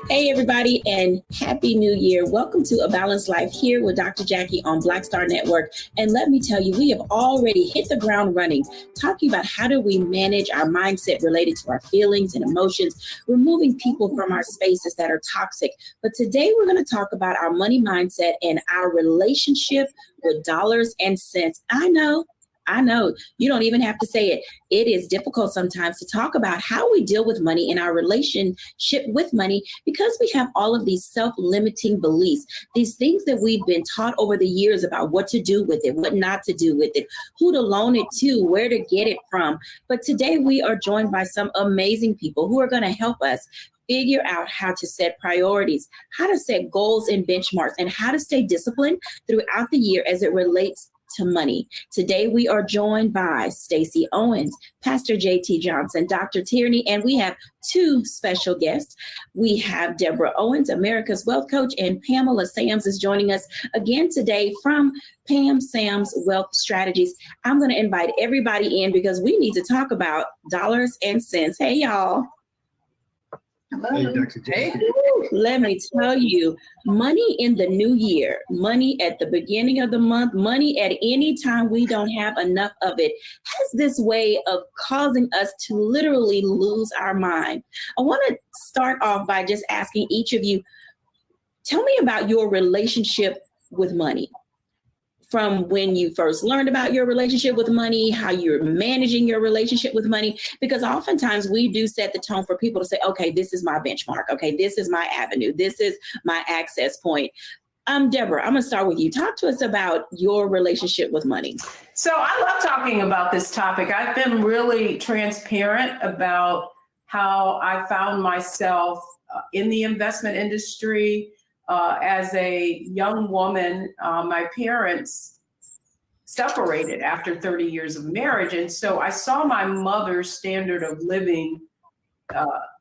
Hey, everybody, and Happy New Year. Welcome to A Balanced Life here with Dr. Jacquie on Black Star Network. And let me tell you, we have already hit the ground running, talking about how do we manage our mindset related to our feelings and emotions, removing people from our spaces that are toxic. But today we're going to talk about our money mindset and our relationship with dollars and cents. I know. You don't even have to say it. It is difficult sometimes to talk about how we deal with money in our relationship with money because we have all of these self-limiting beliefs, these things that we've been taught over the years about what to do with it, what not to do with it, who to loan it to, where to get it from. But today we are joined by some amazing people who are going to help us figure out how to set priorities, how to set goals and benchmarks, and how to stay disciplined throughout the year as it relates to money. Today, we are joined by Stacey Owens, Pastor J.T. Johnson, Dr. Tierney, and we have two special guests. We have Deborah Owens, America's Wealth Coach, and Pamela Sams is joining us again today from Pam Sams Wealth Strategies. I'm going to invite everybody in because we need to talk about dollars and cents. Hey, y'all. Hello. Hey, Dr. Jacquie. Let me tell you, money in the new year, money at the beginning of the month, money at any time we don't have enough of it, has this way of causing us to literally lose our mind. I want to start off by just asking each of you, tell me about your relationship with money. From when you first learned about your relationship with money, how you're managing your relationship with money, because oftentimes we do set the tone for people to say, okay, this is my benchmark. Okay, this is my avenue. This is my access point. Deborah, I'm going to start with you. Talk to us about your relationship with money. So I love talking about this topic. I've been really transparent about how I found myself in the investment industry. As a young woman, my parents separated after 30 years of marriage. And so I saw my mother's standard of living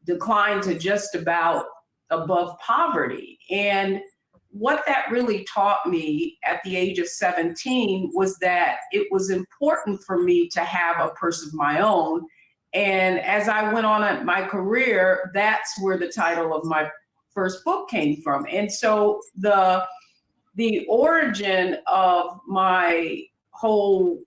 decline to just about above poverty. And what that really taught me at the age of 17 was that it was important for me to have a purse of my own. And as I went on my career, that's where the title of my first book came from. And so the origin of my whole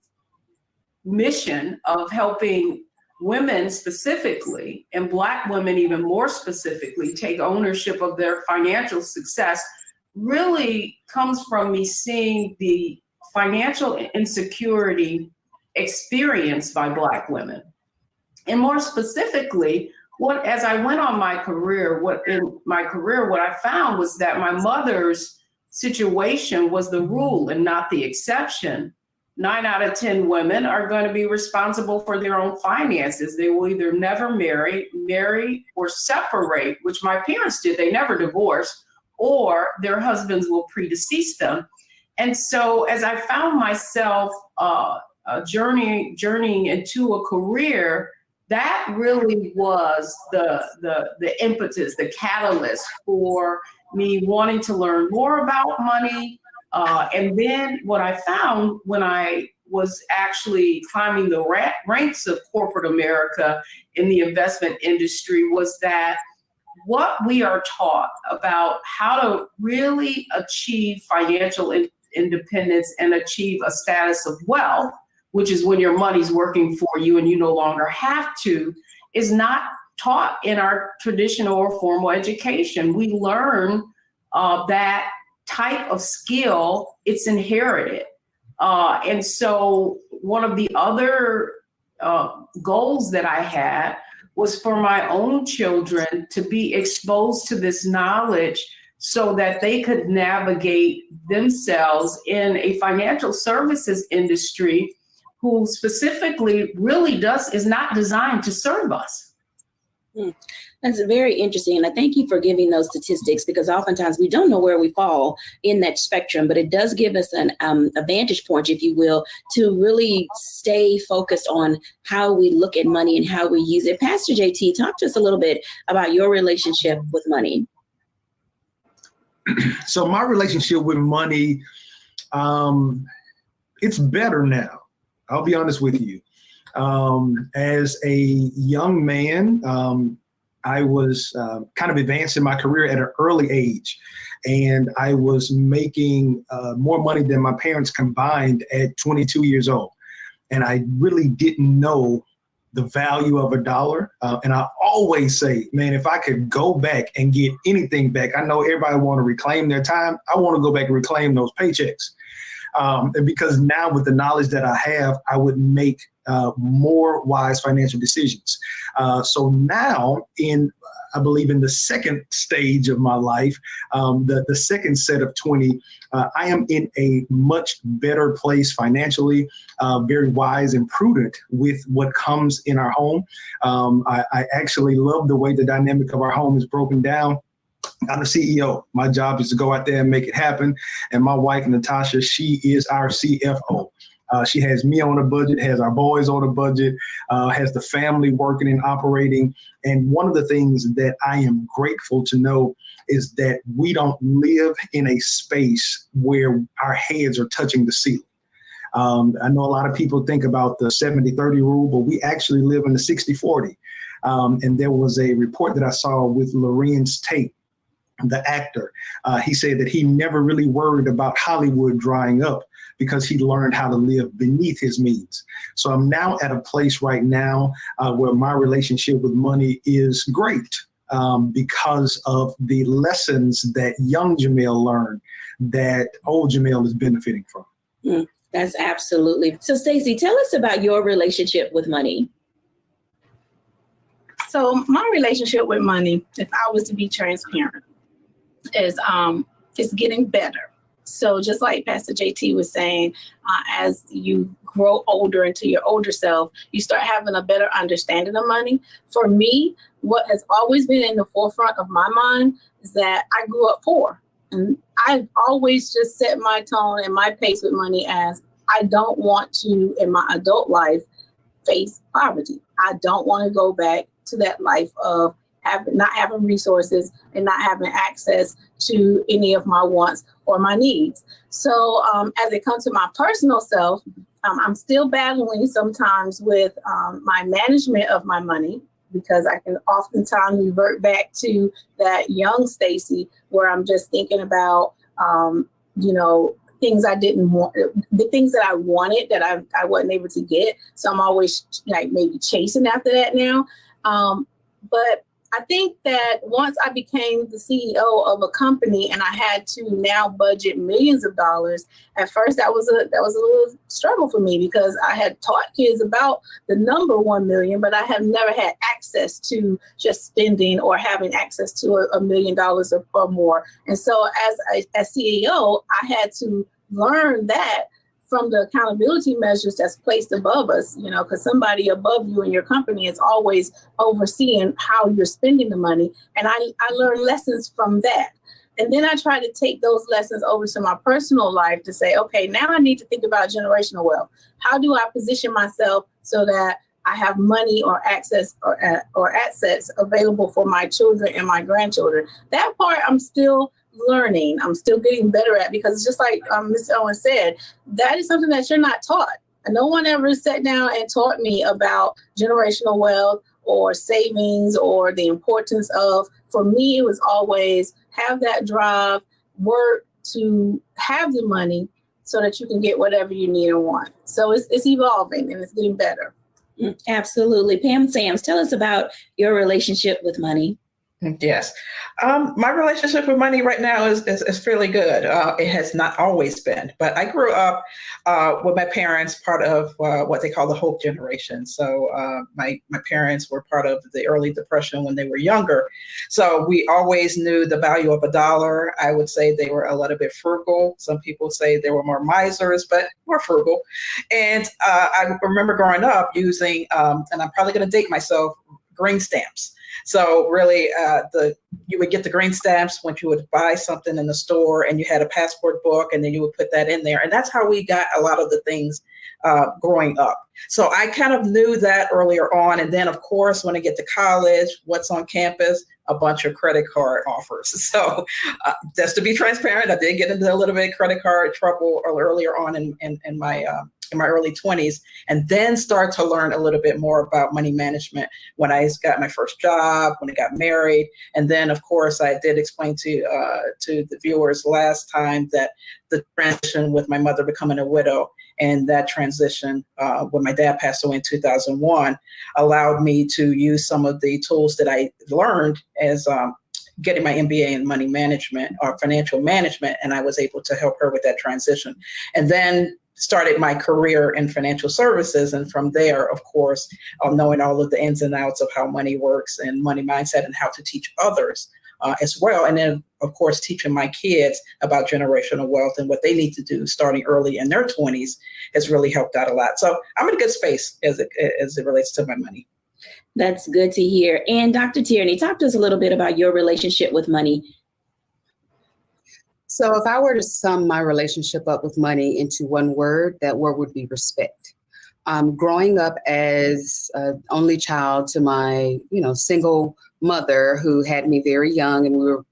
mission of helping women specifically, and Black women even more specifically, take ownership of their financial success really comes from me seeing the financial insecurity experienced by Black women. And more specifically, as I went on my career, what I found was that my mother's situation was the rule and not the exception. 9 out of 10 women are going to be responsible for their own finances. They will either never marry, or separate, which my parents did. They never divorced, or their husbands will predecease them. And so as I found myself journeying into a career, that really was the impetus, the catalyst for me wanting to learn more about money. And then what I found when I was actually climbing the ranks of corporate America in the investment industry was that what we are taught about how to really achieve financial independence and achieve a status of wealth, which is when your money's working for you and you no longer have to, is not taught in our traditional or formal education. We learn that type of skill, it's inherited. And so one of the other goals that I had was for my own children to be exposed to this knowledge so that they could navigate themselves in a financial services industry who specifically really is not designed to serve us. That's very interesting. And I thank you for giving those statistics, because oftentimes we don't know where we fall in that spectrum, but it does give us a vantage point, if you will, to really stay focused on how we look at money and how we use it. Pastor JT, talk to us a little bit about your relationship with money. So my relationship with money, it's better now. I'll be honest with you. As a young man, I was kind of advancing my career at an early age, and I was making more money than my parents combined at 22 years old. And I really didn't know the value of a dollar. And I always say, man, if I could go back and get anything back, I know everybody want to reclaim their time. I want to go back and reclaim those paychecks. And because now with the knowledge that I have, I would make more wise financial decisions. So now I believe in the second stage of my life, the second set of 20, I am in a much better place financially, very wise and prudent with what comes in our home. I actually love the way the dynamic of our home is broken down. I'm the CEO. My job is to go out there and make it happen. And my wife, Natasha, she is our CFO. She has me on a budget, has our boys on a budget, has the family working and operating. And one of the things that I am grateful to know is that we don't live in a space where our heads are touching the ceiling. I know a lot of people think about the 70-30 rule, but we actually live in the 60-40. And there was a report that I saw with Lorenz Tate, the actor. He said that he never really worried about Hollywood drying up because he learned how to live beneath his means. So I'm now at a place right now where my relationship with money is great because of the lessons that young Jamel learned that old Jamel is benefiting from. That's absolutely. So Stacey, tell us about your relationship with money. So my relationship with money, if I was to be transparent, is getting better. So just like Pastor JT was saying, as you grow older into your older self, you start having a better understanding of money. For me, what has always been in the forefront of my mind is that I grew up poor. And I've always just set my tone and my pace with money as I don't want to, in my adult life, face poverty. I don't want to go back to that life of not having resources and not having access to any of my wants or my needs. So as it comes to my personal self, I'm still battling sometimes with my management of my money, because I can oftentimes revert back to that young Stacey where I'm just thinking about, things I didn't want, the things that I wanted that I wasn't able to get. So I'm always like maybe chasing after that now. But I think that once I became the CEO of a company and I had to now budget millions of dollars, at first that was a little struggle for me because I had taught kids about the number 1 million, but I have never had access to just spending or having access to $1 million or more. And so as CEO, I had to learn that from the accountability measures that's placed above us, because somebody above you in your company is always overseeing how you're spending the money. And I learned lessons from that. And then I try to take those lessons over to my personal life to say, okay, now I need to think about generational wealth. How do I position myself so that I have money or access or assets available for my children and my grandchildren? That part I'm still learning. I'm still getting better at, because just like Mr. Owen said, that is something that you're not taught. And no one ever sat down and taught me about generational wealth or savings or the importance of, for me, it was always have that drive, work to have the money so that you can get whatever you need and want. So it's evolving and it's getting better. Absolutely. Pam Sams, tell us about your relationship with money. Yes. My relationship with money right now is fairly good. It has not always been, but I grew up with my parents, part of what they call the Hope generation. So my parents were part of the early Depression when they were younger. So we always knew the value of $1. I would say they were a little bit frugal. Some people say they were more misers, but more frugal. And I remember growing up using, and I'm probably going to date myself, green stamps. So really, you would get the green stamps when you would buy something in the store, and you had a passport book, and then you would put that in there. And that's how we got a lot of the things growing up. So I kind of knew that earlier on. And then, of course, when I get to college, what's on campus? A bunch of credit card offers. So just to be transparent, I did get into a little bit of credit card trouble earlier on in my early 20s, and then start to learn a little bit more about money management when I got my first job, when I got married. And then, of course, I did explain to the viewers last time that the transition with my mother becoming a widow, and that transition when my dad passed away in 2001 allowed me to use some of the tools that I learned as getting my MBA in money management or financial management, and I was able to help her with that transition. And then started my career in financial services. And from there, of course, knowing all of the ins and outs of how money works and money mindset and how to teach others as well. And then, of course, teaching my kids about generational wealth and what they need to do starting early in their 20s has really helped out a lot. So I'm in a good space as it relates to my money. That's good to hear. And Dr. Tierney, talk to us a little bit about your relationship with money. So if I were to sum my relationship up with money into one word, that word would be respect. Growing up as an only child to my, single mother who had me very young, and we were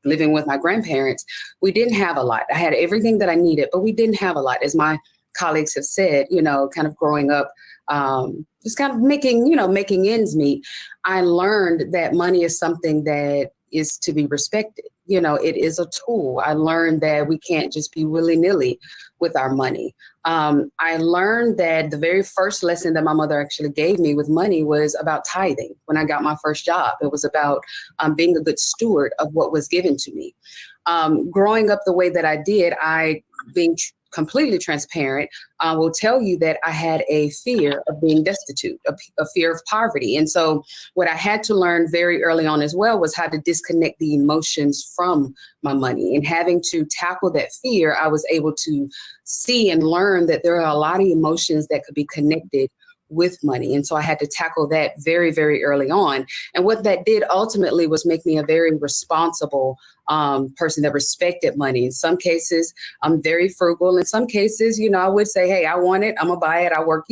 living with my grandparents, we didn't have a lot. I had everything that I needed, but we didn't have a lot. As my colleagues have said, kind of growing up, just kind of making ends meet. I learned that money is something that is to be respected. It is a tool. I learned that we can't just be willy-nilly with our money. I learned that the very first lesson that my mother actually gave me with money was about tithing. When I got my first job, it was about being a good steward of what was given to me. Growing up the way that I did, being completely transparent, will tell you that I had a fear of being destitute, a fear of poverty. And so what I had to learn very early on as well was how to disconnect the emotions from my money. And having to tackle that fear, I was able to see and learn that there are a lot of emotions that could be connected with money. And so I had to tackle that very, very early on. And what that did ultimately was make me a very responsible person that respected money. In some cases, I'm very frugal. In some cases, I would say, hey, I want it, I'm gonna buy it. I work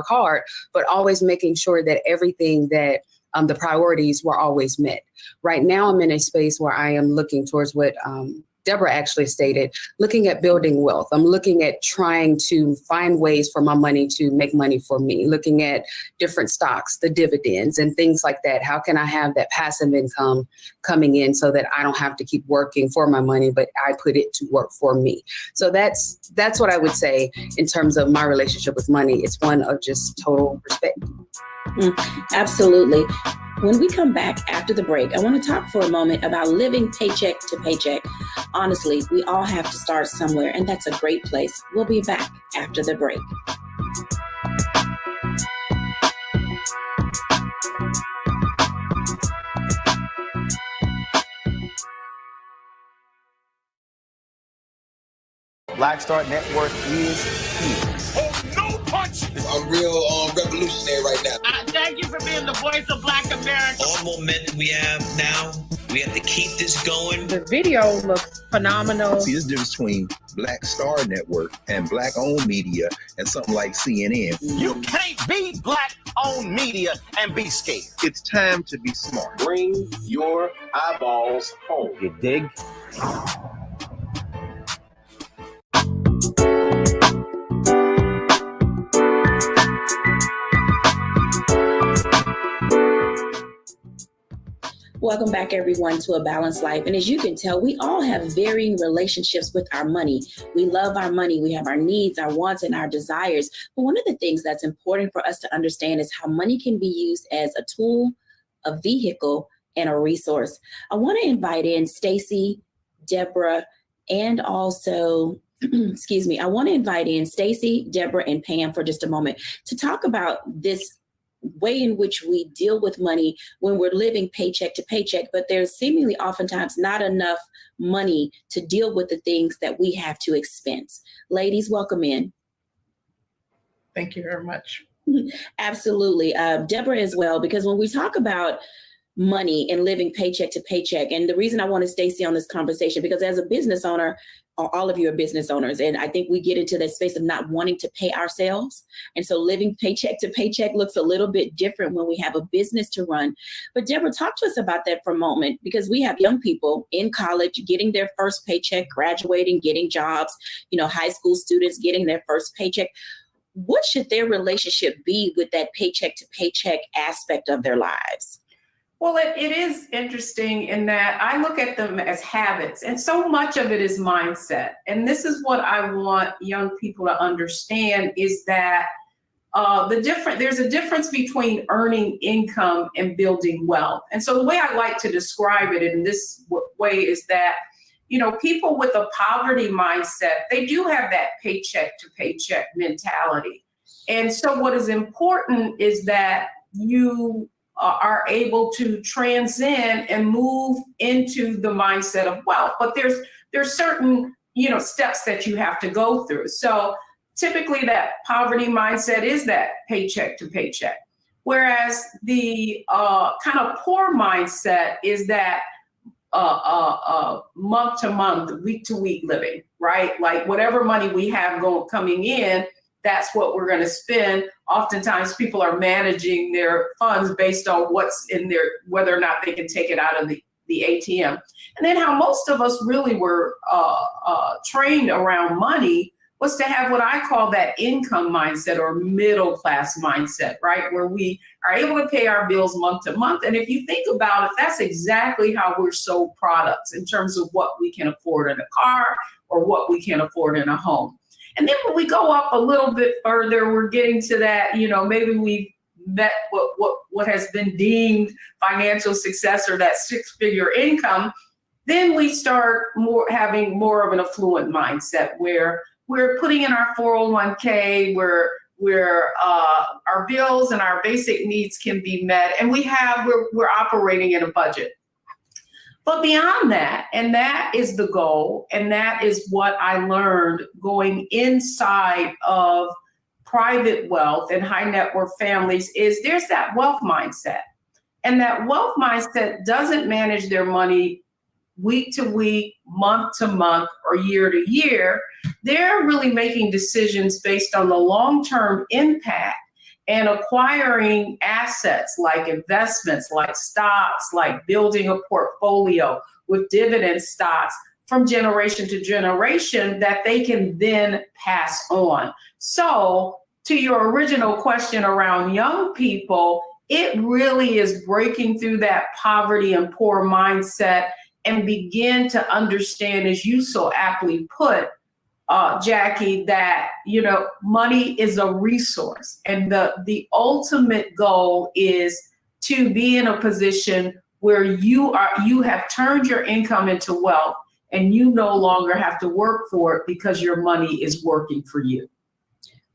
hard, but always making sure that everything that the priorities were always met. Right now, I'm in a space where I am looking towards what Deborah actually stated, looking at building wealth. I'm looking at trying to find ways for my money to make money for me, looking at different stocks, the dividends and things like that. How can I have that passive income coming in so that I don't have to keep working for my money, but I put it to work for me? So that's what I would say in terms of my relationship with money. It's one of just total respect. Absolutely. When we come back after the break, I want to talk for a moment about living paycheck to paycheck. Honestly, we all have to start somewhere, and that's a great place. We'll be back after the break. Black Star Network is here. Oh, no punch! I'm real revolutionary right now. Thank you for being the voice of Black America. All momentum we have now, we have to keep this going. The video looks phenomenal. See, there's a difference between Black Star Network and Black-owned media and something like CNN. You can't be Black-owned media and be scared. It's time to be smart. Bring your eyeballs home. You dig? Welcome back, everyone, to A Balanced Life. And as you can tell, we all have varying relationships with our money. We love our money. We have our needs, our wants, and our desires. But one of the things that's important for us to understand is how money can be used as a tool, a vehicle, and a resource. I want to invite in Stacy, Deborah, and also I want to invite in Stacy, Deborah, and Pam for just a moment to talk about this way in which we deal with money when we're living paycheck to paycheck, but there's seemingly oftentimes not enough money to deal with the things that we have to expense. Ladies, welcome in. Thank you very much. Absolutely. Deborah as well, because when we talk about money and living paycheck to paycheck, and the reason I wanted Stacy on this conversation, because as a business owner, all of you are business owners, and I think we get into that space of not wanting to pay ourselves. And so living paycheck to paycheck looks a little bit different when we have a business to run. But Deborah, talk to us about that for a moment, because we have young people in college getting their first paycheck, graduating, getting jobs, high school students getting their first paycheck. What should their relationship be with that paycheck to paycheck aspect of their lives? Well, it is interesting in that I look at them as habits, and so much of it is mindset. And this is what I want young people to understand is that there's a difference between earning income and building wealth. And so the way I like to describe it in this way is that people with a poverty mindset, they do have that paycheck to paycheck mentality. And so what is important is that you are able to transcend and move into the mindset of wealth. But there's certain, steps that you have to go through. So typically that poverty mindset is that paycheck to paycheck. Whereas the kind of poor mindset is that month to month, week to week living, right? Like whatever money we have coming in, that's what we're going to spend. Oftentimes people are managing their funds based on what's in there, whether or not they can take it out of the ATM. And then how most of us really were trained around money was to have what I call that income mindset or middle class mindset, right? Where we are able to pay our bills month to month. And if you think about it, that's exactly how we're sold products in terms of what we can afford in a car or what we can afford in a home. And then when we go up a little bit further, we're getting to that, maybe we've met what has been deemed financial success or that 6-figure income. Then we start having more of an affluent mindset where we're putting in our 401k, where our bills and our basic needs can be met, and we're operating in a budget. But beyond that, and that is the goal, and that is what I learned going inside of private wealth and high net worth families, is there's that wealth mindset. And that wealth mindset doesn't manage their money week to week, month to month, or year to year. They're really making decisions based on the long-term impact and acquiring assets like investments, like stocks, like building a portfolio with dividend stocks from generation to generation that they can then pass on. So to your original question around young people, it really is breaking through that poverty and poor mindset and begin to understand, as you so aptly put, Jackie, that money is a resource, and the ultimate goal is to be in a position where you have turned your income into wealth, and you no longer have to work for it because your money is working for you.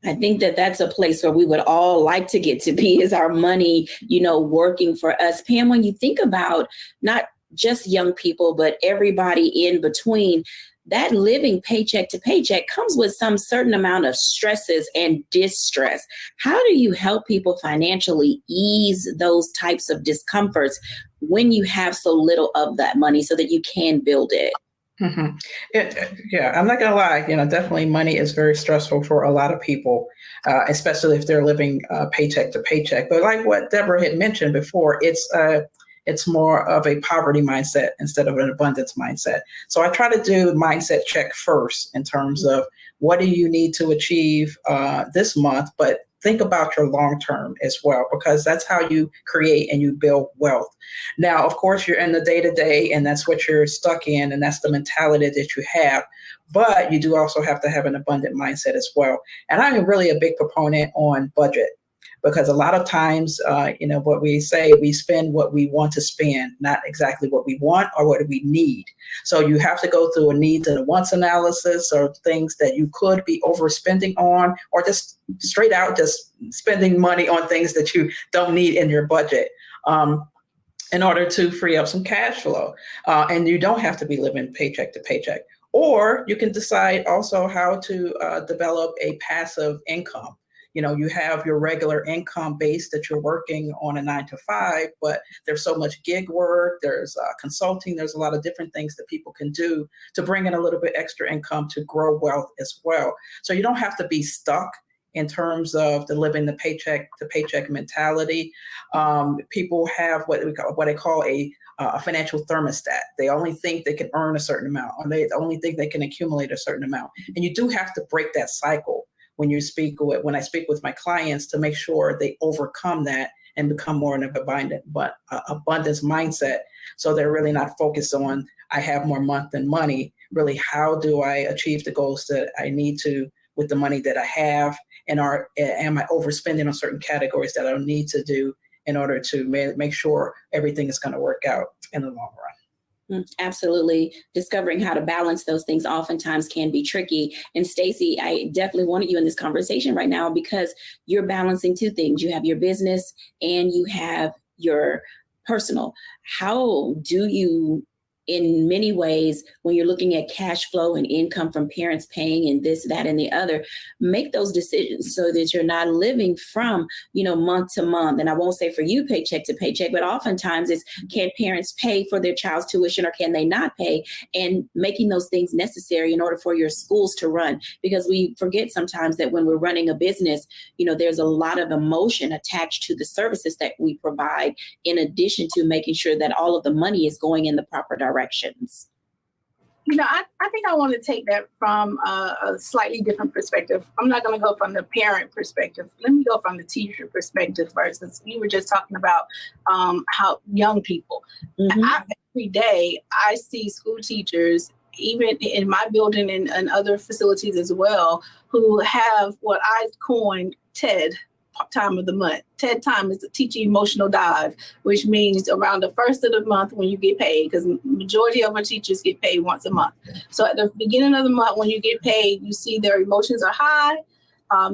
I think that that's a place where we would all like to get to be, is our money, working for us. Pam, when you think about not just young people, but everybody in between, that living paycheck to paycheck comes with some certain amount of stresses and distress. How do you help people financially ease those types of discomforts when you have so little of that money so that you can build it? Mm-hmm. I'm not gonna lie. Definitely money is very stressful for a lot of people, especially if they're living paycheck to paycheck. But like what Deborah had mentioned before, it's more of a poverty mindset instead of an abundance mindset. So I try to do mindset check first in terms of what do you need to achieve this month, but think about your long term as well, because that's how you create and you build wealth. Now, of course, you're in the day to day, and that's what you're stuck in, and that's the mentality that you have. But you do also have to have an abundant mindset as well. And I'm really a big proponent on budget, because a lot of times, what we say, we spend what we want to spend, not exactly what we want or what we need. So you have to go through a needs and a wants analysis, or things that you could be overspending on, or just straight out just spending money on things that you don't need in your budget, in order to free up some cash flow. And you don't have to be living paycheck to paycheck. Or you can decide also how to develop a passive income. You have your regular income base that you're working on a 9-to-5, but there's so much gig work, there's consulting, there's a lot of different things that people can do to bring in a little bit extra income to grow wealth as well. So you don't have to be stuck in terms of living the paycheck to paycheck mentality. People have what I call a financial thermostat. They only think they can earn a certain amount, or they only think they can accumulate a certain amount. And you do have to break that cycle when I speak with my clients, to make sure they overcome that and become more in an abundance mindset. So they're really not focused on, I have more month than money. Really, how do I achieve the goals that I need to with the money that I have? And am I overspending on certain categories that I need to do in order to make sure everything is going to work out in the long run? Absolutely. Discovering how to balance those things oftentimes can be tricky. And Stacey, I definitely wanted you in this conversation right now because you're balancing two things. You have your business and you have your personal. How do you, in many ways, when you're looking at cash flow and income from parents paying and this, that, and the other, make those decisions so that you're not living from, month to month. And I won't say for you paycheck to paycheck, but oftentimes it's, can parents pay for their child's tuition or can they not pay? And making those things necessary in order for your schools to run. Because we forget sometimes that when we're running a business, there's a lot of emotion attached to the services that we provide, in addition to making sure that all of the money is going in the proper directions. I think I want to take that from a slightly different perspective. I'm not going to go from the parent perspective. Let me go from the teacher perspective first, since you were just talking about how young people. Every day I see school teachers, even in my building and other facilities as well, who have what I coined TED time of the month. TED time is the teaching emotional dive, which means around the first of the month when you get paid, because majority of our teachers get paid once a month. So at the beginning of the month when you get paid, you see their emotions are high.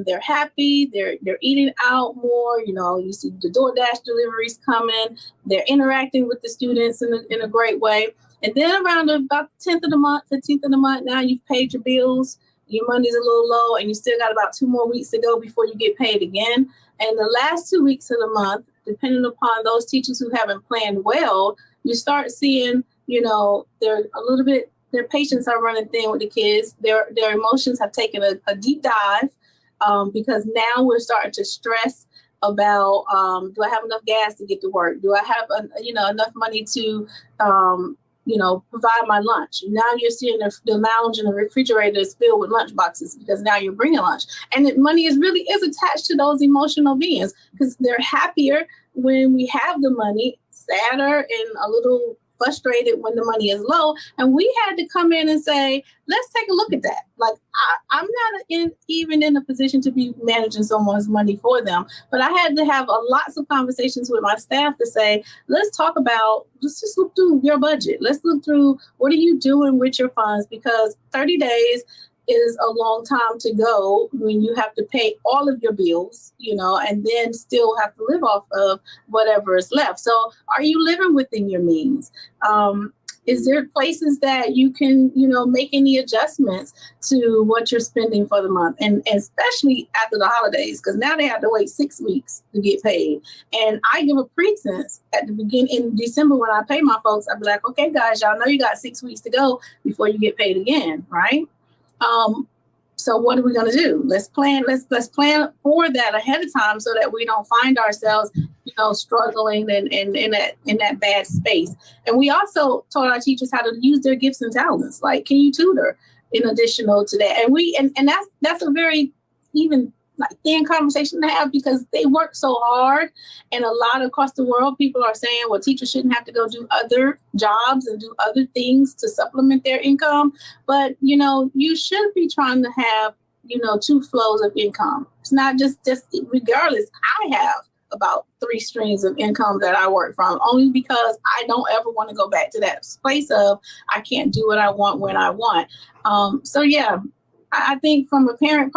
They're happy. They're eating out more. You see the DoorDash deliveries coming. They're interacting with the students in a great way. And then around about the 10th of the month, 15th of the month, now you've paid your bills. Your money's a little low and you still got about 2 more weeks to go before you get paid again. And the last 2 weeks of the month, depending upon those teachers who haven't planned well, you start seeing, they're a little bit, their patience are running thin with the kids. Their emotions have taken a deep dive because now we're starting to stress about, do I have enough gas to get to work? Do I have, enough money to, provide my lunch? Now you're seeing the lounge and the refrigerator is filled with lunch boxes because now you're bringing lunch. And the money is attached to those emotional beings because they're happier when we have the money, sadder and a little frustrated when the money is low. And we had to come in and say, let's take a look at that. Like, I'm not even in a position to be managing someone's money for them, but I had to have lots of conversations with my staff to say, let's just look through your budget. Let's look through what are you doing with your funds, because 30 days is a long time to go when you have to pay all of your bills, and then still have to live off of whatever is left. So are you living within your means? Is there places that you can, make any adjustments to what you're spending for the month? And especially after the holidays, because now they have to wait 6 weeks to get paid. And I give a pretense at the beginning in December when I pay my folks, I'll be like, okay, guys, y'all know you got 6 weeks to go before you get paid again, right? So what are we going to do? Let's plan for that ahead of time so that we don't find ourselves, struggling and in that bad space. And we also taught our teachers how to use their gifts and talents. Like, can you tutor in additional to that? And that's a very even thin conversation to have because they work so hard. And a lot across the world, people are saying, well, teachers shouldn't have to go do other jobs and do other things to supplement their income. But, you should be trying to have, 2 flows of income. It's not just regardless. I have about 3 streams of income that I work from, only because I don't ever want to go back to that place of I can't do what I want when I want. So yeah, I think from a parent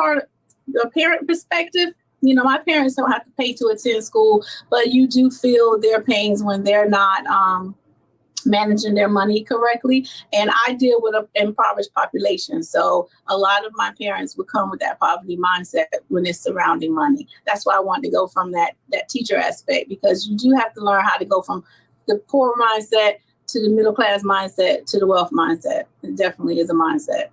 perspective, my parents don't have to pay to attend school, but you do feel their pains when they're not managing their money correctly. And I deal with an impoverished population. So a lot of my parents would come with that poverty mindset when it's surrounding money. That's why I wanted to go from that teacher aspect, because you do have to learn how to go from the poor mindset to the middle class mindset to the wealth mindset. It definitely is a mindset.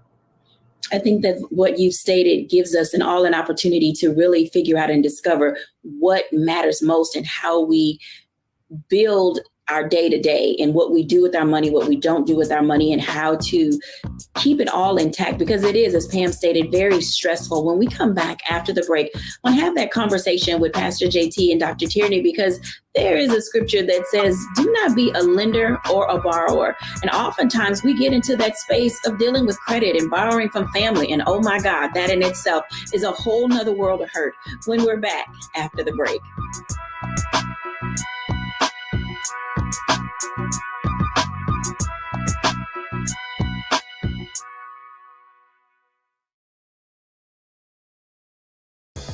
I think that what you've stated gives us an opportunity to really figure out and discover what matters most and how we build our day-to-day and what we do with our money, what we don't do with our money, and how to keep it all intact, because it is, as Pam stated, very stressful. When we come back after the break, I want to have that conversation with Pastor JT and Dr. Tierney, because there is a scripture that says, do not be a lender or a borrower. And oftentimes we get into that space of dealing with credit and borrowing from family. And oh my God, that in itself is a whole nother world of hurt. When we're back after the break.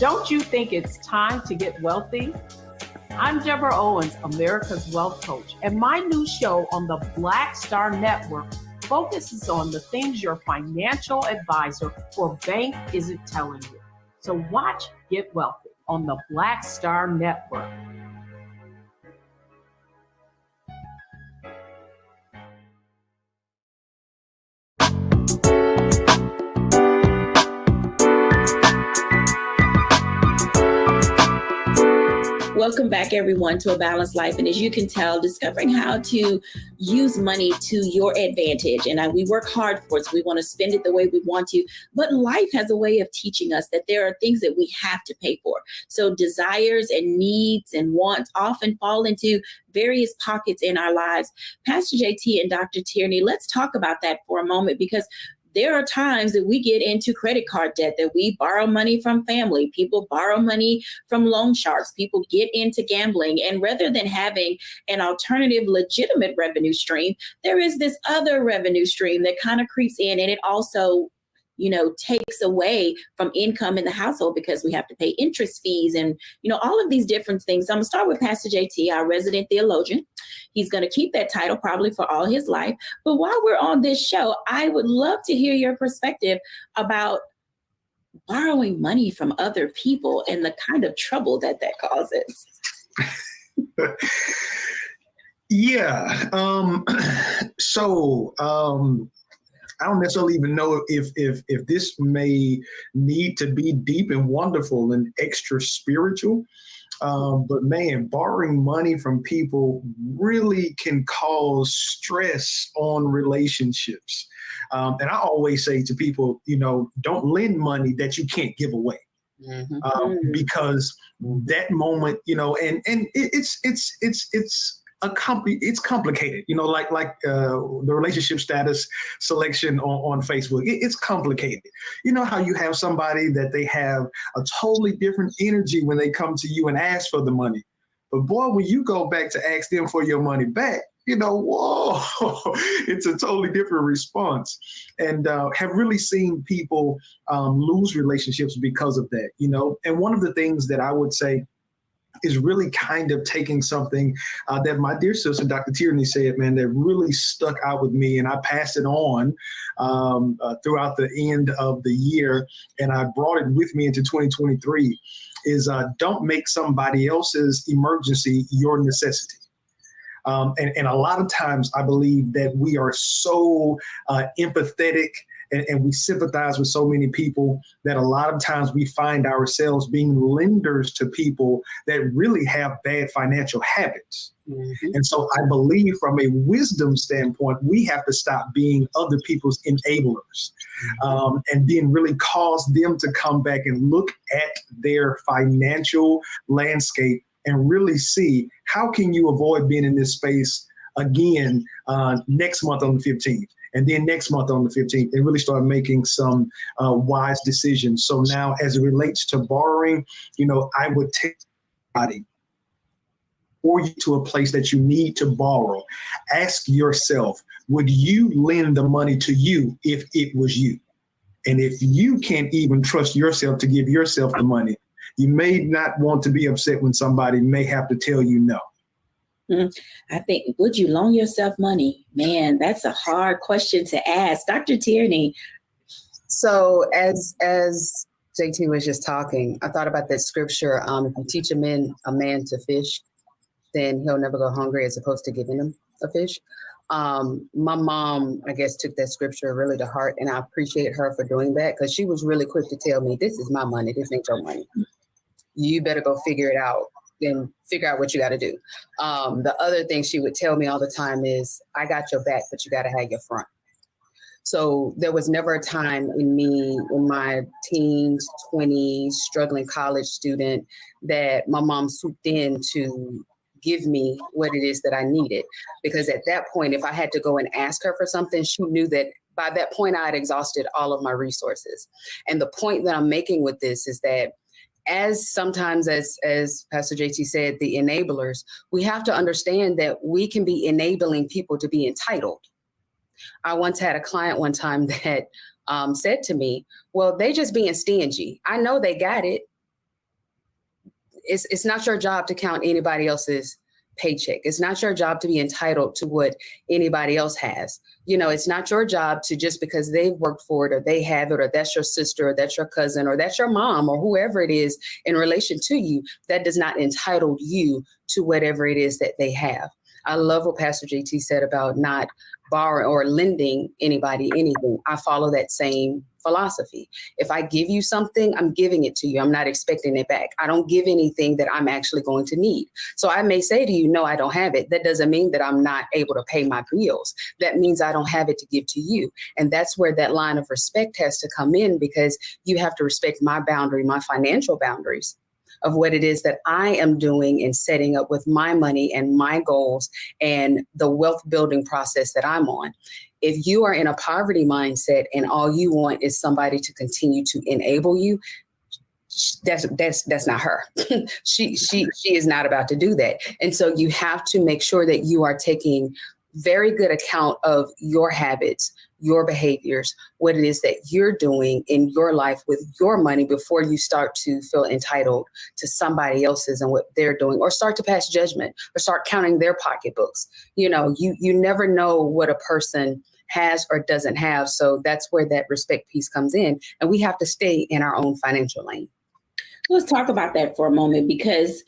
Don't you think it's time to get wealthy? I'm Deborah Owens, America's Wealth Coach, and my new show on the Black Star Network focuses on the things your financial advisor or bank isn't telling you. So watch Get Wealthy on the Black Star Network. Welcome back, everyone, to A Balanced Life. And as you can tell, discovering how to use money to your advantage. And we work hard for it, so we want to spend it the way we want to. But life has a way of teaching us that there are things that we have to pay for. So desires and needs and wants often fall into various pockets in our lives. Pastor JT and Dr. Tierney, let's talk about that for a moment, because there are times that we get into credit card debt, that we borrow money from family. People borrow money from loan sharks. People get into gambling. And rather than having an alternative, legitimate revenue stream, there is this other revenue stream that kind of creeps in, and it also, takes away from income in the household because we have to pay interest fees and, all of these different things. So I'm going to start with Pastor JT, our resident theologian. He's going to keep that title probably for all his life. But while we're on this show, I would love to hear your perspective about borrowing money from other people and the kind of trouble that causes. Yeah. I don't necessarily even know if this may need to be deep and wonderful and extra spiritual. But man, borrowing money from people really can cause stress on relationships. And I always say to people, don't lend money that you can't give away. Mm-hmm. Because that moment, and it's complicated, like the relationship status selection on Facebook. It's complicated. You know how you have somebody that they have a totally different energy when they come to you and ask for the money. But boy, when you go back to ask them for your money back, whoa, it's a totally different response. And have really seen people lose relationships because of that, And one of the things that I would say is really kind of taking something that my dear sister, Dr. Tierney, said, man, that really stuck out with me. And I passed it on throughout the end of the year. And I brought it with me into 2023 is don't make somebody else's emergency your necessity. And a lot of times I believe that we are so empathetic and we sympathize with so many people that a lot of times we find ourselves being lenders to people that really have bad financial habits. Mm-hmm. And so I believe from a wisdom standpoint, we have to stop being other people's enablers, and then really cause them to come back and look at their financial landscape and really see how can you avoid being in this space again next month on the 15th. And then next month on the 15th, and really start making some wise decisions. So now as it relates to borrowing, I would take somebody or you to a place that you need to borrow. Ask yourself, would you lend the money to you if it was you? And if you can't even trust yourself to give yourself the money, you may not want to be upset when somebody may have to tell you no. I think, would you loan yourself money? Man, that's a hard question to ask. Dr. Tierney. So as JT was just talking, I thought about that scripture. If you teach a man to fish, then he'll never go hungry, as opposed to giving him a fish. My mom, I guess, took that scripture really to heart, and I appreciate her for doing that, because she was really quick to tell me, this is my money. This ain't your money. You better go figure it out. Then figure out what you got to do. The other thing she would tell me all the time is, I got your back, but you got to have your front. So there was never a time in me, in my teens, 20s, struggling college student, that my mom swooped in to give me what it is that I needed. Because at that point, if I had to go and ask her for something, she knew that by that point I had exhausted all of my resources. And the point that I'm making with this is that as sometimes, as Pastor JT said, the enablers, we have to understand that we can be enabling people to be entitled. I once had a client one time that said to me, well, they just being stingy. I know they got it. it's not your job to count anybody else's paycheck. It's not your job to be entitled to what anybody else has. It's not your job to, just because they've worked for it or they have it, or that's your sister or that's your cousin or that's your mom or whoever it is in relation to you, that does not entitle you to whatever it is that they have. I love what Pastor JT said about not borrowing or lending anybody anything. I follow that same philosophy. If I give you something, I'm giving it to you. I'm not expecting it back. I don't give anything that I'm actually going to need. So I may say to you, no, I don't have it. That doesn't mean that I'm not able to pay my bills. That means I don't have it to give to you. And that's where that line of respect has to come in, because you have to respect my boundary, my financial boundaries of what it is that I am doing and setting up with my money and my goals and the wealth building process that I'm on. If you are in a poverty mindset and all you want is somebody to continue to enable you, that's not her. She is not about to do that. And so you have to make sure that you are taking very good account of your habits, your behaviors, what it is that you're doing in your life with your money before you start to feel entitled to somebody else's and what they're doing, or start to pass judgment or start counting their pocketbooks. You never know what a person has or doesn't have. So that's where that respect piece comes in. And we have to stay in our own financial lane. Let's talk about that for a moment, because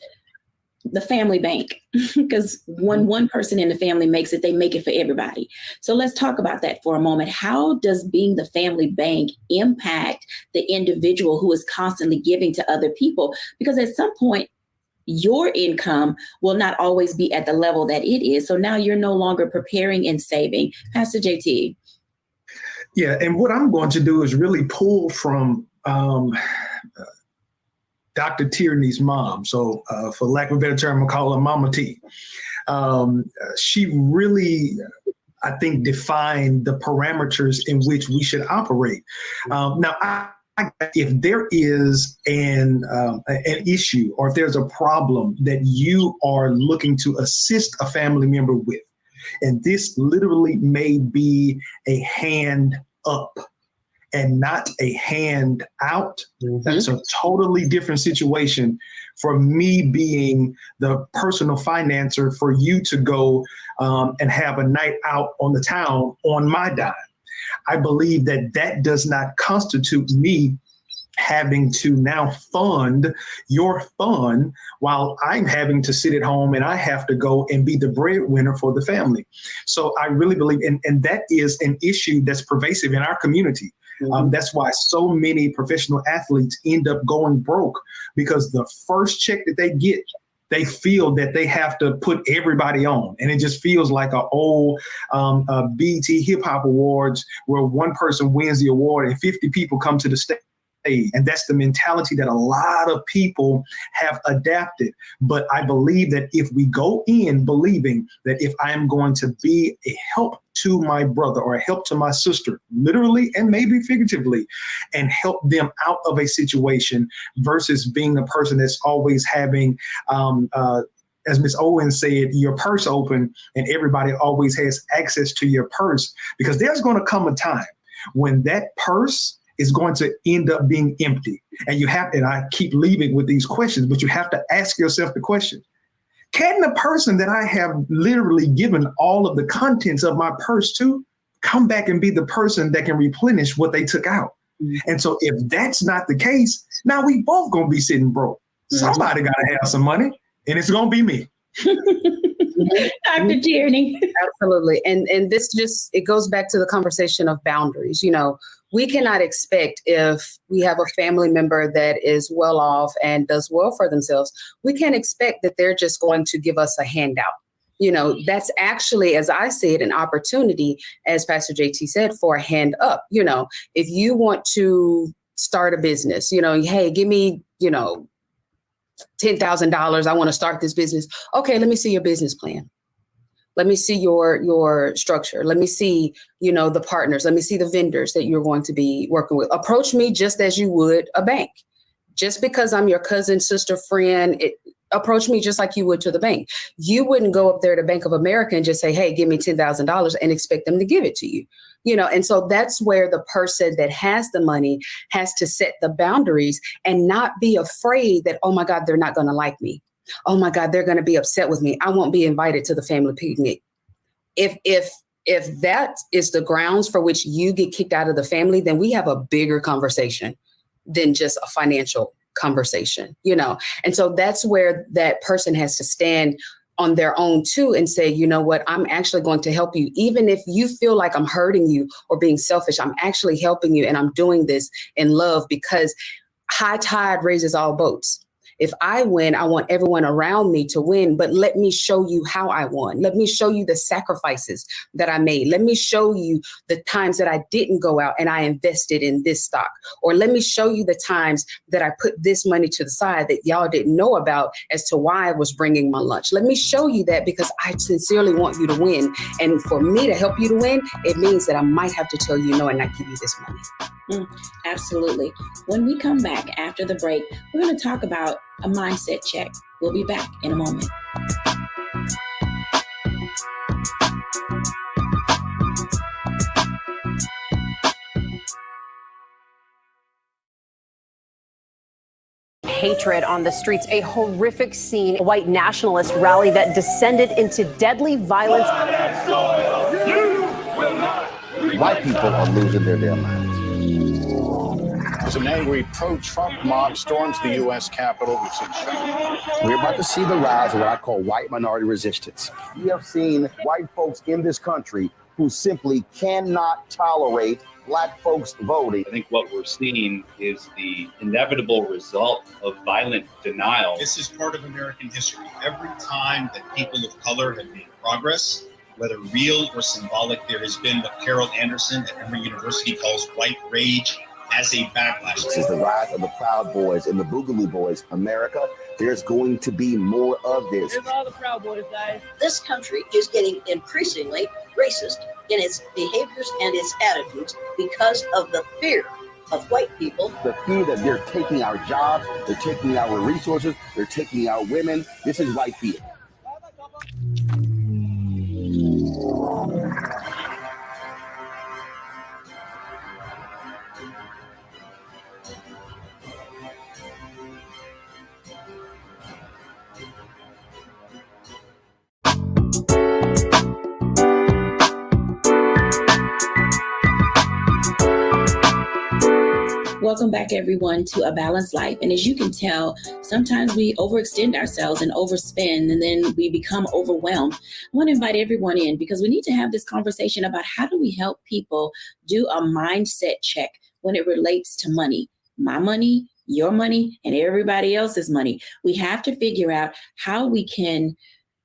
the family bank, because when one person in the family makes it, they make it for everybody. So let's talk about that for a moment. How does being the family bank impact the individual who is constantly giving to other people? Because at some point, your income will not always be at the level that it is. So now you're no longer preparing and saving. Pastor JT. Yeah, and what I'm going to do is really pull from Dr. Tierney's mom. So for lack of a better term, I'll call her Mama T. She really, I think, defined the parameters in which we should operate. Now, if there is an issue, or if there's a problem that you are looking to assist a family member with, and this literally may be a hand up and not a hand out, that's a totally different situation for me being the personal financer for you to go and have a night out on the town on my dime. I believe that does not constitute me having to now fund your fun while I'm having to sit at home and I have to go and be the breadwinner for the family. So I really believe, and that is an issue that's pervasive in our community. That's why so many professional athletes end up going broke, because the first check that they get, they feel that they have to put everybody on. And it just feels like an old BET Hip Hop Awards where one person wins the award and 50 people come to the stage. And that's the mentality that a lot of people have adapted. But I believe that if we go in believing that if I am going to be a help to my brother or a help to my sister, literally and maybe figuratively, and help them out of a situation versus being a person that's always having, as Ms. Owens said, your purse open and everybody always has access to your purse, because there's going to come a time when that purse is going to end up being empty. And you have, and I keep leaving with these questions, but you have to ask yourself the question, can the person that I have literally given all of the contents of my purse to come back and be the person that can replenish what they took out? And so if that's not the case, now we both gonna be sitting broke. Somebody gotta have some money, and it's gonna be me. Dr. Tierney. Absolutely. And this just, it goes back to the conversation of boundaries. We cannot expect, if we have a family member that is well off and does well for themselves, we can't expect that they're just going to give us a handout. That's actually, as I see it, an opportunity, as Pastor JT said, for a hand up. If you want to start a business, hey, give me, $10,000. I want to start this business. Okay, let me see your business plan. Let me see your structure. Let me see, the partners. Let me see the vendors that you're going to be working with. Approach me just as you would a bank. Just because I'm your cousin, sister, friend, approach me just like you would to the bank. You wouldn't go up there to Bank of America and just say, hey, give me $10,000 and expect them to give it to you. And so that's where the person that has the money has to set the boundaries and not be afraid that, oh my God, they're not going to like me. Oh my God, they're going to be upset with me. I won't be invited to the family picnic. If that is the grounds for which you get kicked out of the family, then we have a bigger conversation than just a financial conversation, And so that's where that person has to stand on their own too and say, you know what, I'm actually going to help you. Even if you feel like I'm hurting you or being selfish, I'm actually helping you. And I'm doing this in love, because high tide raises all boats. If I win, I want everyone around me to win, but let me show you how I won. Let me show you the sacrifices that I made. Let me show you the times that I didn't go out and I invested in this stock. Or let me show you the times that I put this money to the side that y'all didn't know about as to why I was bringing my lunch. Let me show you that, because I sincerely want you to win. And for me to help you to win, it means that I might have to tell you no and not give you this money. Absolutely. When we come back after the break, we're going to talk about a mindset check. We'll be back in a moment. Hatred on the streets, a horrific scene, a white nationalist rally that descended into deadly violence. White people are losing their damn minds. As an angry pro-Trump mob storms the U.S. Capitol, we've seen We're about to see the rise of what I call white minority resistance. We have seen white folks in this country who simply cannot tolerate black folks voting. I think what we're seeing is the inevitable result of violent denial. This is part of American history. Every time that people of color have made progress, whether real or symbolic, there has been what Carol Anderson at Emory University calls white rage as a backlash. This is the rise of the Proud Boys and the Boogaloo Boys. America, there's going to be more of this. There's all the Proud Boys, guys. This country is getting increasingly racist in its behaviors and its attitudes because of the fear of white people. The fear that they're taking our jobs, they're taking our resources, they're taking our women. This is white fear. Welcome back, everyone, to A Balanced Life. And as you can tell, sometimes we overextend ourselves and overspend, and then we become overwhelmed. I want to invite everyone in because we need to have this conversation about how do we help people do a mindset check when it relates to money. My money, your money, and everybody else's money. We have to figure out how we can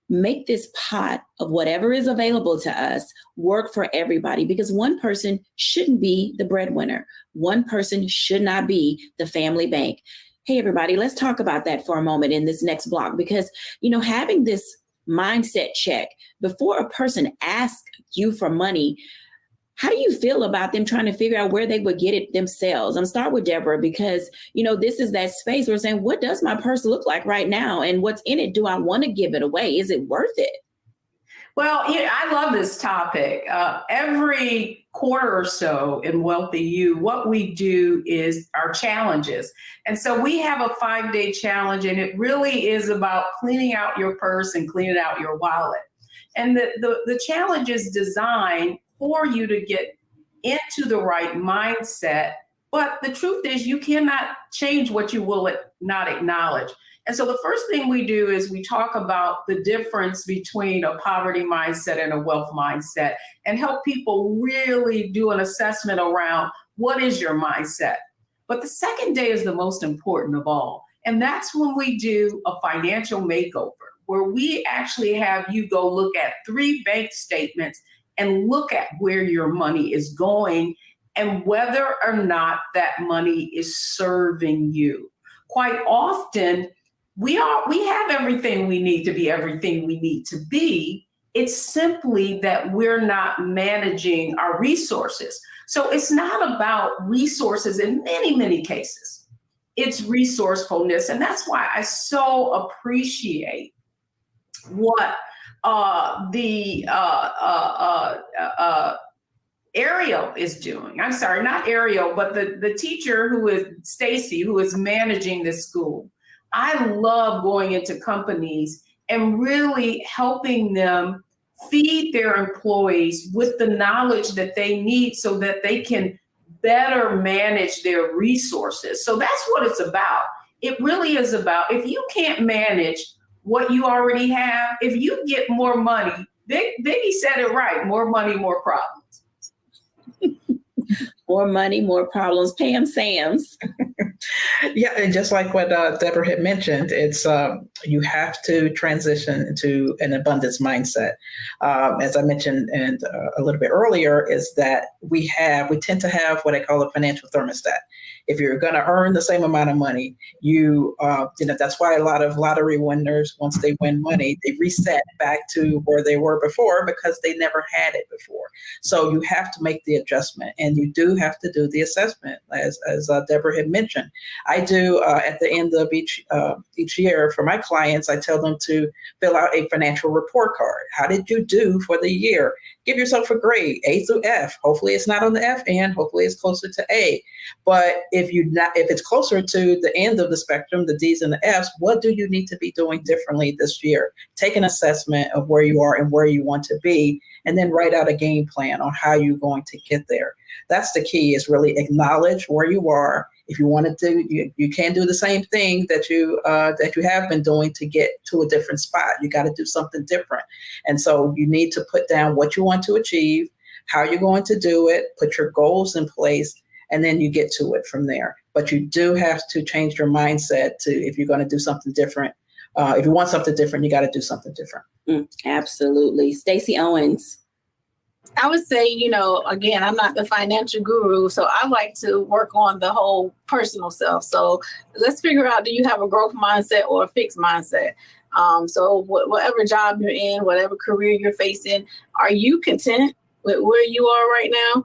make this pot of whatever is available to us work for everybody, because one person shouldn't be the breadwinner. One person should not be the family bank. Hey, everybody, let's talk about that for a moment in this next block, because, having this mindset check before a person asks you for money, how do you feel about them trying to figure out where they would get it themselves? I'm start with Deborah, because, this is that space where we're saying, what does my purse look like right now? And what's in it? Do I want to give it away? Is it worth it? Well, I love this topic. Every quarter or so in Wealthy You, what we do is our challenges. And so we have a 5-day challenge, and it really is about cleaning out your purse and cleaning out your wallet. And the challenge is designed for you to get into the right mindset. But the truth is you cannot change what you will not acknowledge. And so the first thing we do is we talk about the difference between a poverty mindset and a wealth mindset, and help people really do an assessment around what is your mindset. But the second day is the most important of all. And that's when we do a financial makeover, where we actually have you go look at 3 bank statements and look at where your money is going and whether or not that money is serving you. Quite often, we have everything we need to be everything we need to be. It's simply that we're not managing our resources. So it's not about resources in many, many cases. It's resourcefulness. And that's why I so appreciate what the Ariel is doing. I'm sorry, not Ariel, but the teacher who is Stacy, who is managing this school. I love going into companies and really helping them feed their employees with the knowledge that they need so that they can better manage their resources. So that's what it's about. It really is about, if you can't manage what you already have, if you get more money, Biggie said it right, more money, more problems. More money, more problems. Pam Sams. Yeah, and just like what Deborah had mentioned, it's you have to transition into an abundance mindset. As I mentioned a little bit earlier, is that we tend to have what I call a financial thermostat. If you're going to earn the same amount of money, that's why a lot of lottery winners, once they win money, they reset back to where they were before because they never had it before. So you have to make the adjustment, and you do have to do the assessment, as Deborah had mentioned. I do at the end of each year for my clients, I tell them to fill out a financial report card. How did you do for the year? Give yourself a grade, A through F. Hopefully it's not on the F end. Hopefully it's closer to A. But if it's closer to the end of the spectrum, the D's and the F's, what do you need to be doing differently this year? Take an assessment of where you are and where you want to be, and then write out a game plan on how you're going to get there. That's the key, is really acknowledge where you are. If you want to do, you can't do the same thing that you have been doing to get to a different spot. You got to do something different. And so you need to put down what you want to achieve, how you're going to do it, put your goals in place, and then you get to it from there. But you do have to change your mindset to, if you're going to do something different, if you want something different, you got to do something different. Absolutely. Stacey Owens. I would say, again, I'm not the financial guru, so I like to work on the whole personal self. So let's figure out, do you have a growth mindset or a fixed mindset? So whatever job you're in, whatever career you're facing, are you content with where you are right now?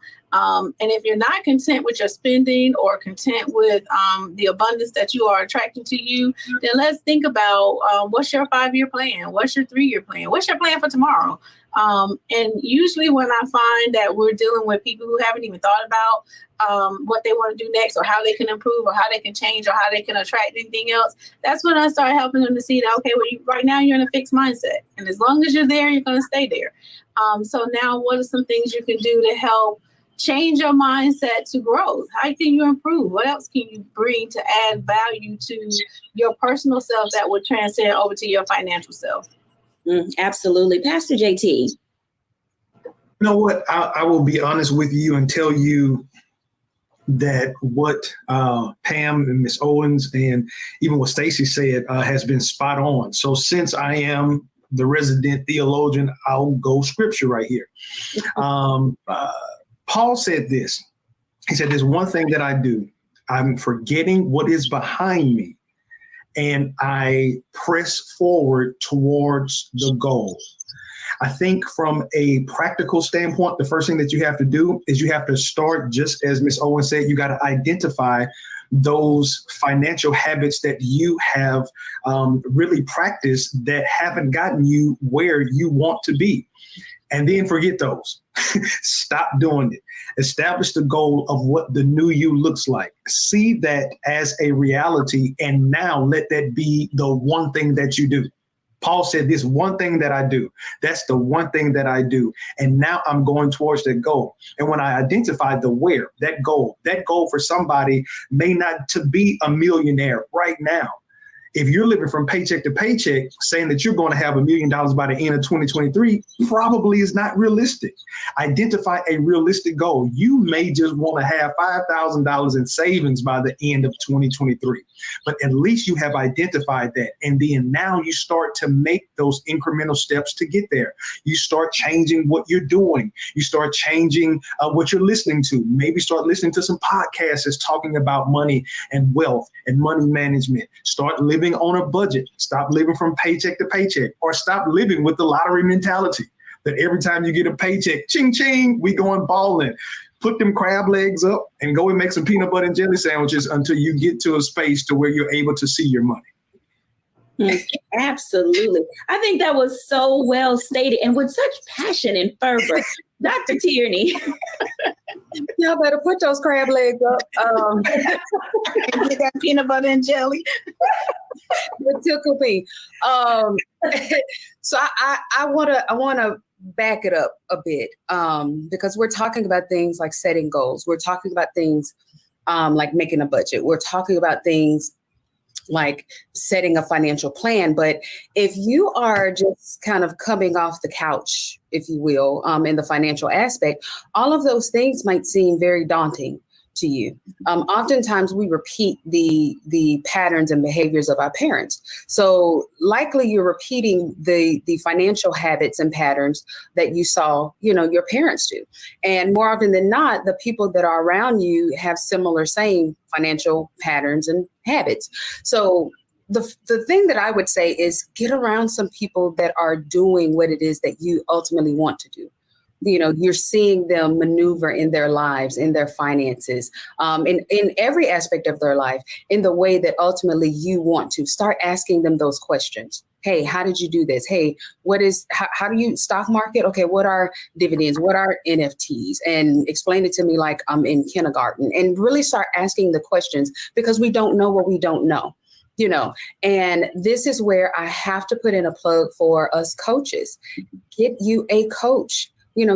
And if you're not content with your spending or content with the abundance that you are attracting to you, then let's think about what's your 5-year plan? What's your 3-year plan? What's your plan for tomorrow? And usually when I find that we're dealing with people who haven't even thought about what they want to do next, or how they can improve, or how they can change, or how they can attract anything else, that's when I start helping them to see that, okay, well, right now you're in a fixed mindset. And as long as you're there, you're going to stay there. So now what are some things you can do to help change your mindset to growth? How can you improve? What else can you bring to add value to your personal self that will transcend over to your financial self? Absolutely. Pastor JT. You know what? I will be honest with you and tell you that what Pam and Ms. Owens and even what Stacey said has been spot on. So since I am the resident theologian, I'll go scripture right here. Paul said this. He said, there's one thing that I do. I'm forgetting what is behind me, and I press forward towards the goal. I think from a practical standpoint, the first thing that you have to do is you have to start, just as Ms. Owen said, you got to identify those financial habits that you have really practiced that haven't gotten you where you want to be. And then forget those. Stop doing it. Establish the goal of what the new you looks like. See that as a reality, and now let that be the one thing that you do. Paul said, this one thing that I do, that's the one thing that I do. And now I'm going towards that goal. And when I identify the where, that goal for somebody may not to be a millionaire right now. If you're living from paycheck to paycheck, saying that you're going to have $1 million by the end of 2023 probably is not realistic. Identify a realistic goal. You may just want to have $5,000 in savings by the end of 2023, but at least you have identified that. And then now you start to make those incremental steps to get there. You start changing what you're doing. You start changing what you're listening to. Maybe start listening to some podcasts that's talking about money and wealth and money management. Start living on a budget. Stop living from paycheck to paycheck, or stop living with the lottery mentality that every time you get a paycheck, ching, ching, we going balling. Put them crab legs up and go and make some peanut butter and jelly sandwiches until you get to a space to where you're able to see your money. Absolutely. I think that was so well stated and with such passion and fervor. Dr. Tierney. Y'all better put those crab legs up And get that peanut butter and jelly. It tickle me. So I wanna back it up a bit because we're talking about things like setting goals. We're talking about things like making a budget. We're talking about things like setting a financial plan. But if you are just kind of coming off the couch, if you will, in the financial aspect, all of those things might seem very daunting to you. Oftentimes we repeat the patterns and behaviors of our parents. So likely you're repeating the financial habits and patterns that you saw, your parents do. And more often than not, the people that are around you have similar same financial patterns and habits. So the thing that I would say is get around some people that are doing what it is that you ultimately want to do. You're seeing them maneuver in their lives, in their finances, in every aspect of their life, in the way that ultimately you want to. Start asking them those questions. Hey, how did you do this? Hey, how do you stock market? Okay, what are dividends? What are NFTs? And explain it to me like I'm in kindergarten, and really start asking the questions, because we don't know what we don't know. And this is where I have to put in a plug for us coaches. Get you a coach.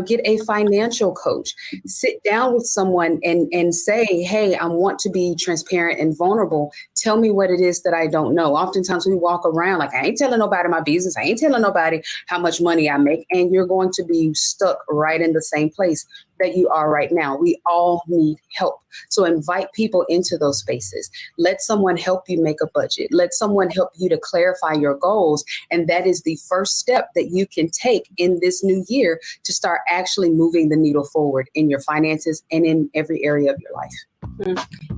Get a financial coach. Sit down with someone and say, hey, I want to be transparent and vulnerable. Tell me what it is that I don't know. Oftentimes we walk around like, I ain't telling nobody my business. I ain't telling nobody how much money I make. And you're going to be stuck right in the same place that you are right now. We all need help. So invite people into those spaces. Let someone help you make a budget. Let someone help you to clarify your goals. And that is the first step that you can take in this new year to start actually moving the needle forward in your finances and in every area of your life.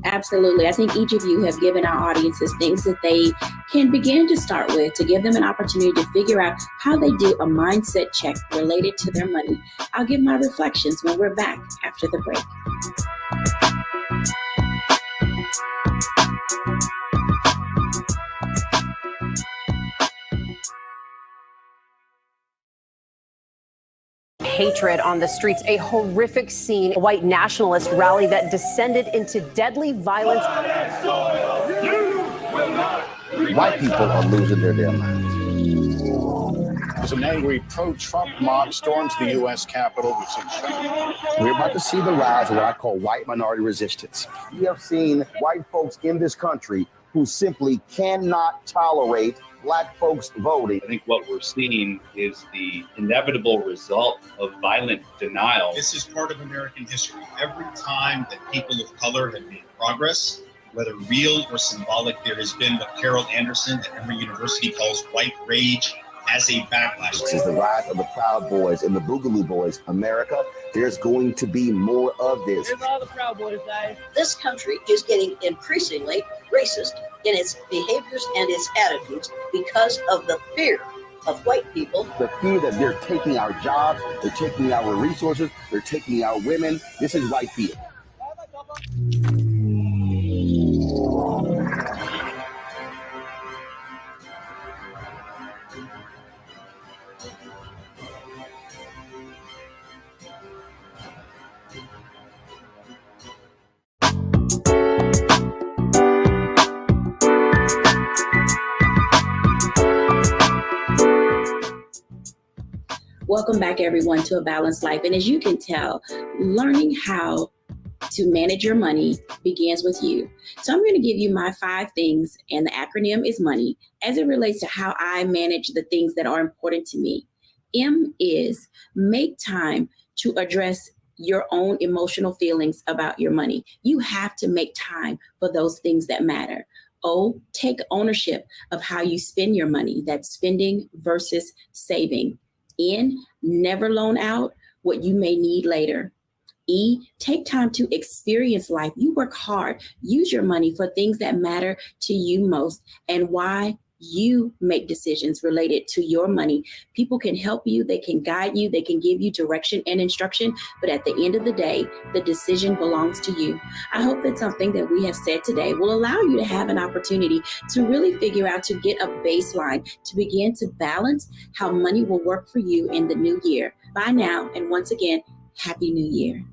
Absolutely. I think each of you have given our audiences things that they can begin to start with to give them an opportunity to figure out how they do a mindset check related to their money. I'll give my reflections when we're back after the break. Hatred on the streets, a horrific scene, a white nationalist rally that descended into deadly violence. White people are losing their damn minds. As an angry pro-Trump mob storms the U.S. Capitol, We're about to see the rise of what I call white minority resistance. We have seen white folks in this country who simply cannot tolerate Black folks voting. I think what we're seeing is the inevitable result of violent denial. This is part of American history. Every time that people of color have made progress, whether real or symbolic, there has been what Carol Anderson at Emory University calls white rage as a backlash. This is the rise of the Proud Boys and the Boogaloo Boys. America, there's going to be more of this. There's all the Proud Boys, guys. This country is getting increasingly racist in its behaviors and its attitudes because of the fear of white people. The fear that they're taking our jobs, they're taking our resources, they're taking our women. This is white fear. Welcome back, everyone, to A Balanced Life. And as you can tell, learning how to manage your money begins with you. So I'm going to give you my 5 things, and the acronym is MONEY, as it relates to how I manage the things that are important to me. M is make time to address your own emotional feelings about your money. You have to make time for those things that matter. O, take ownership of how you spend your money. That's spending versus saving. N, never loan out what you may need later. E, take time to experience life. You work hard. Use your money for things that matter to you most. And Y, you make decisions related to your money. People can help you, they can guide you, they can give you direction and instruction, but at the end of the day, the decision belongs to you. I hope that something that we have said today will allow you to have an opportunity to really figure out, to get a baseline, to begin to balance how money will work for you in the new year. Bye now, and once again, Happy New Year.